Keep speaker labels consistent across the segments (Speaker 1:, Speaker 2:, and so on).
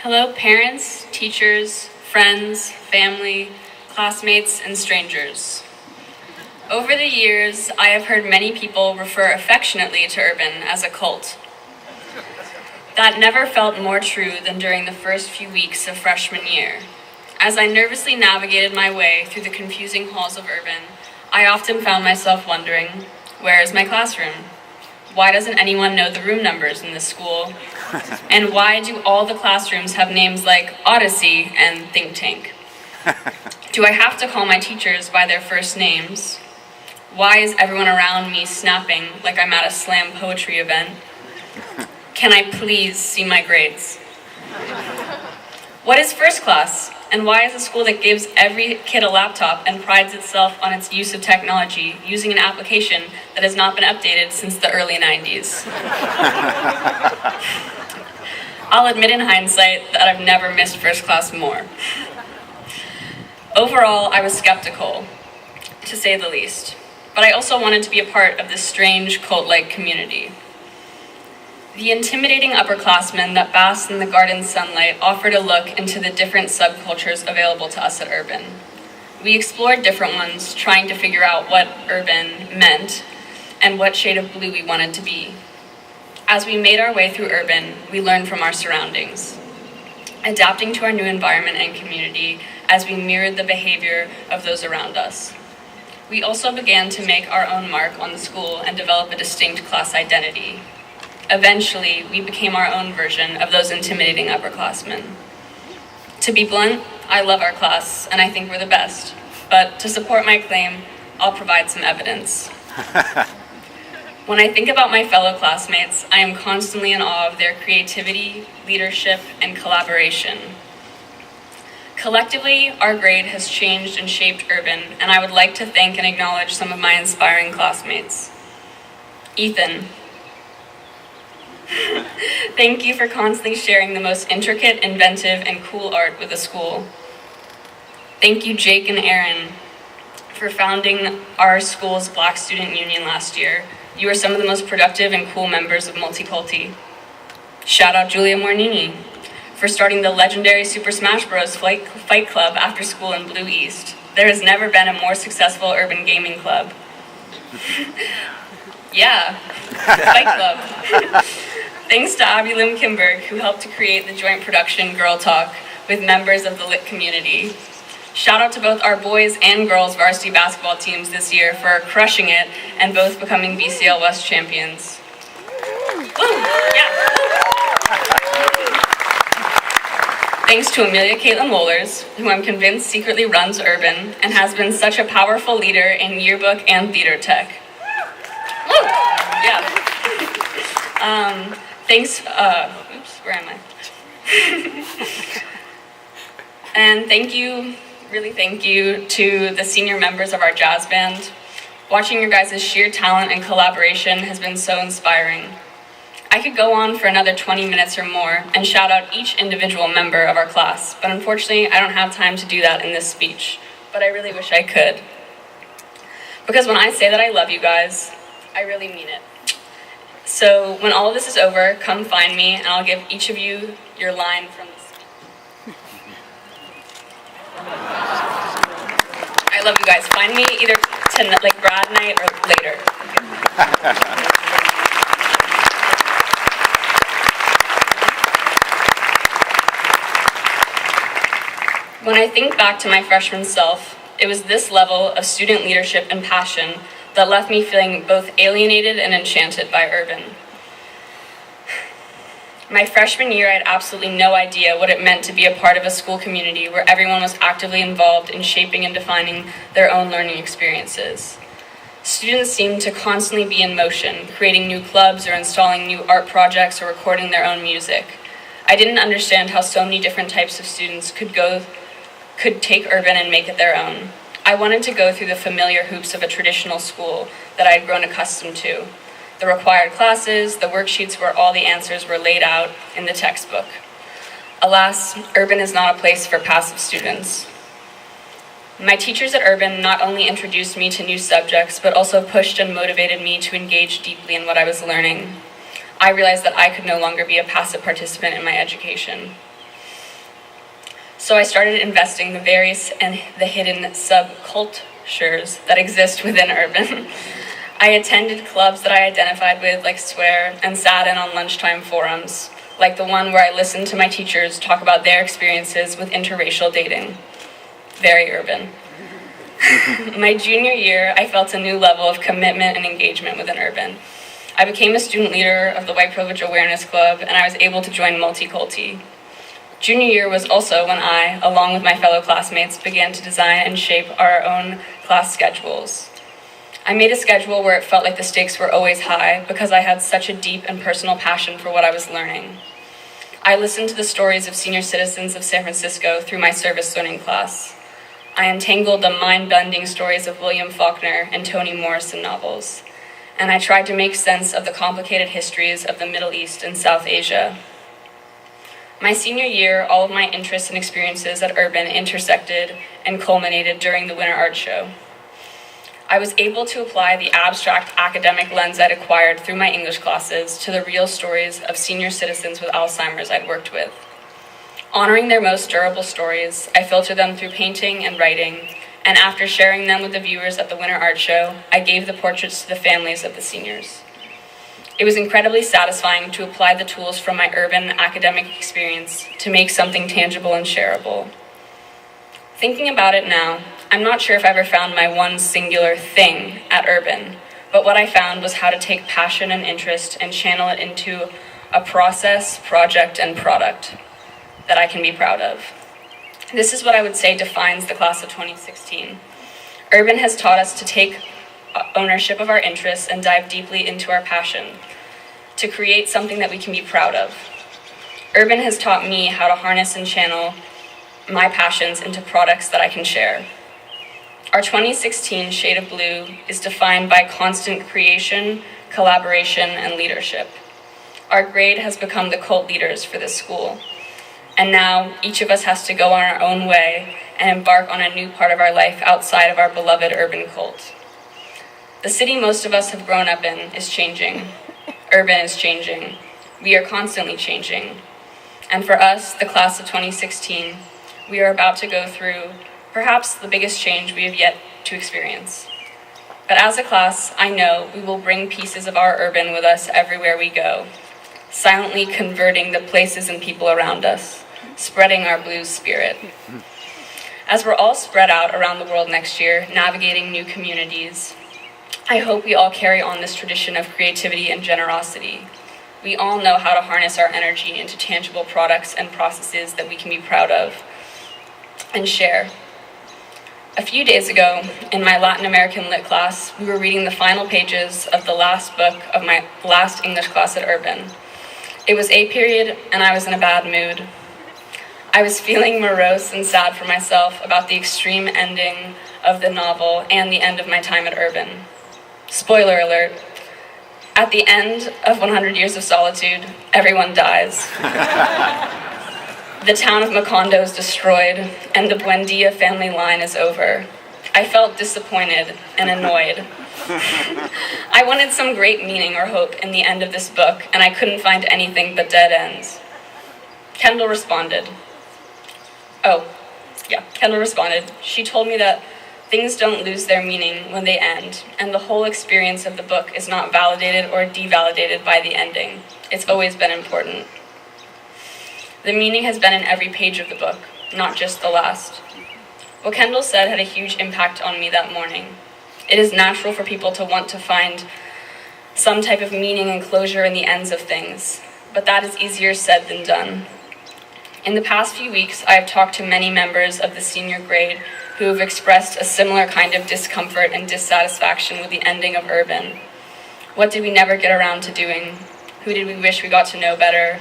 Speaker 1: Hello, parents, teachers, friends, family, classmates, and strangers. Over the years, I have heard many people refer affectionately to Urban as a cult. That never felt more true than during the first few weeks of freshman year. As I nervously navigated my way through the confusing halls of Urban, I often found myself wondering, where is my classroom? Why doesn't anyone know the room numbers in this school? And why do all the classrooms have names like Odyssey and Think Tank? Do I have to call my teachers by their first names? Why is everyone around me snapping like I'm at a slam poetry event? Can I please see my grades? What is first class? And why is a school that gives every kid a laptop and prides itself on its use of technology using an application that has not been updated since the early 90s? I'll admit in hindsight that I've never missed first class more. Overall, I was skeptical, to say the least, but I also wanted to be a part of this strange cult-like community. The intimidating upperclassmen that basked in the garden sunlight offered a look into the different subcultures available to us at Urban. We explored different ones, trying to figure out what Urban meant and what shade of blue we wanted to be. As we made our way through Urban, we learned from our surroundings, adapting to our new environment and community as we mirrored the behavior of those around us. We also began to make our own mark on the school and develop a distinct class identity. Eventually, we became our own version of those intimidating upperclassmen. To be blunt, I love our class, and I think we're the best. But to support my claim, I'll provide some evidence. When I think about my fellow classmates, I am constantly in awe of their creativity, leadership, and collaboration. Collectively, our grade has changed and shaped Urban, and I would like to thank and acknowledge some of my inspiring classmates. Ethan. Thank you for constantly sharing the most intricate, inventive, and cool art with the school. Thank you, Jake and Aaron, for founding our school's Black Student Union last year. You are some of the most productive and cool members of Multiculti. Shout out Julia Mornini for starting the legendary Super Smash Bros. Fight Club after school in Blue East. There has never been a more successful urban gaming club. Yeah, Fight Club. Thanks to Abby Lim Kimberg, who helped to create the joint production Girl Talk with members of the lit community. Shout out to both our boys and girls varsity basketball teams this year for crushing it and both becoming BCL West champions. Woo! Yeah. Thanks to Amelia Caitlin Wohlers, who I'm convinced secretly runs Urban and has been such a powerful leader in yearbook and theater tech. Woo! Yeah. Thanks, where am I? And thank you, really thank you to the senior members of our jazz band. Watching your guys' sheer talent and collaboration has been so inspiring. I could go on for another 20 minutes or more and shout out each individual member of our class, but unfortunately I don't have time to do that in this speech, but I really wish I could. Because when I say that I love you guys, I really mean it. So when all of this is over, come find me and I'll give each of you your line from the speech. I love you guys. Find me either tonight, like grad night or later. When I think back to my freshman self, it was this level of student leadership and passion that left me feeling both alienated and enchanted by Urban. My freshman year, I had absolutely no idea what it meant to be a part of a school community where everyone was actively involved in shaping and defining their own learning experiences. Students seemed to constantly be in motion, creating new clubs or installing new art projects or recording their own music. I didn't understand how so many different types of students could take Urban and make it their own. I wanted to go through the familiar hoops of a traditional school that I had grown accustomed to. The required classes, the worksheets where all the answers were laid out in the textbook. Alas, Urban is not a place for passive students. My teachers at Urban not only introduced me to new subjects, but also pushed and motivated me to engage deeply in what I was learning. I realized that I could no longer be a passive participant in my education. So I started investing the various and the hidden subcultures that exist within urban. I attended clubs that I identified with, like Swear, and sat in on lunchtime forums, like the one where I listened to my teachers talk about their experiences with interracial dating. Very urban. My junior year, I felt a new level of commitment and engagement within urban. I became a student leader of the White Privilege Awareness Club, and I was able to join Multiculti. Junior year was also when I, along with my fellow classmates, began to design and shape our own class schedules. I made a schedule where it felt like the stakes were always high because I had such a deep and personal passion for what I was learning. I listened to the stories of senior citizens of San Francisco through my service learning class. I untangled the mind-bending stories of William Faulkner and Toni Morrison novels, and I tried to make sense of the complicated histories of the Middle East and South Asia. My senior year, all of my interests and experiences at Urban intersected and culminated during the Winter Art Show. I was able to apply the abstract academic lens I'd acquired through my English classes to the real stories of senior citizens with Alzheimer's I'd worked with. Honoring their most durable stories, I filtered them through painting and writing, and after sharing them with the viewers at the Winter Art Show, I gave the portraits to the families of the seniors. It was incredibly satisfying to apply the tools from my urban academic experience to make something tangible and shareable. Thinking about it now, I'm not sure if I ever found my one singular thing at Urban, but what I found was how to take passion and interest and channel it into a process, project, and product that I can be proud of. This is what I would say defines the class of 2016. Urban has taught us to take ownership of our interests and dive deeply into our passion, to create something that we can be proud of. Urban has taught me how to harness and channel my passions into products that I can share. Our 2016 Shade of Blue is defined by constant creation, collaboration, and leadership. Our grade has become the cult leaders for this school. And now, each of us has to go on our own way and embark on a new part of our life outside of our beloved urban cult. The city most of us have grown up in is changing. Urban is changing. We are constantly changing. And for us, the class of 2016, we are about to go through perhaps the biggest change we have yet to experience. But as a class, I know we will bring pieces of our urban with us everywhere we go, silently converting the places and people around us, spreading our blues spirit. As we're all spread out around the world next year, navigating new communities, I hope we all carry on this tradition of creativity and generosity. We all know how to harness our energy into tangible products and processes that we can be proud of and share. A few days ago, in my Latin American Lit class, we were reading the final pages of the last book of my last English class at Urban. It was A period, and I was in a bad mood. I was feeling morose and sad for myself about the extreme ending of the novel and the end of my time at Urban. Spoiler alert, at the end of 100 Years of Solitude, everyone dies. The town of Macondo is destroyed, and the Buendia family line is over. I felt disappointed and annoyed. I wanted some great meaning or hope in the end of this book, and I couldn't find anything but dead ends. Kendall responded. Kendall responded. She told me that things don't lose their meaning when they end, and the whole experience of the book is not validated or devalidated by the ending. It's always been important. The meaning has been in every page of the book, not just the last. What Kendall said had a huge impact on me that morning. It is natural for people to want to find some type of meaning and closure in the ends of things, but that is easier said than done. In the past few weeks, I have talked to many members of the senior grade who have expressed a similar kind of discomfort and dissatisfaction with the ending of Urban. What did we never get around to doing? Who did we wish we got to know better?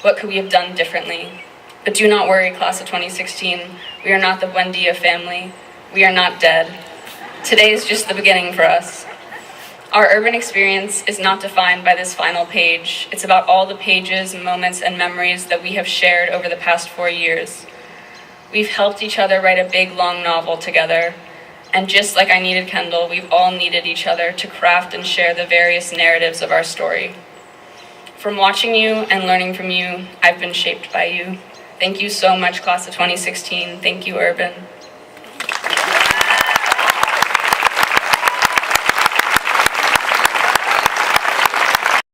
Speaker 1: What could we have done differently? But do not worry, class of 2016. We are not the Buendia family. We are not dead. Today is just the beginning for us. Our urban experience is not defined by this final page. It's about all the pages, moments, and memories that we have shared over the past 4 years. We've helped each other write a big, long novel together. And just like I needed Kendall, we've all needed each other to craft and share the various narratives of our story. From watching you and learning from you, I've been shaped by you. Thank you so much, class of 2016. Thank you, Urban.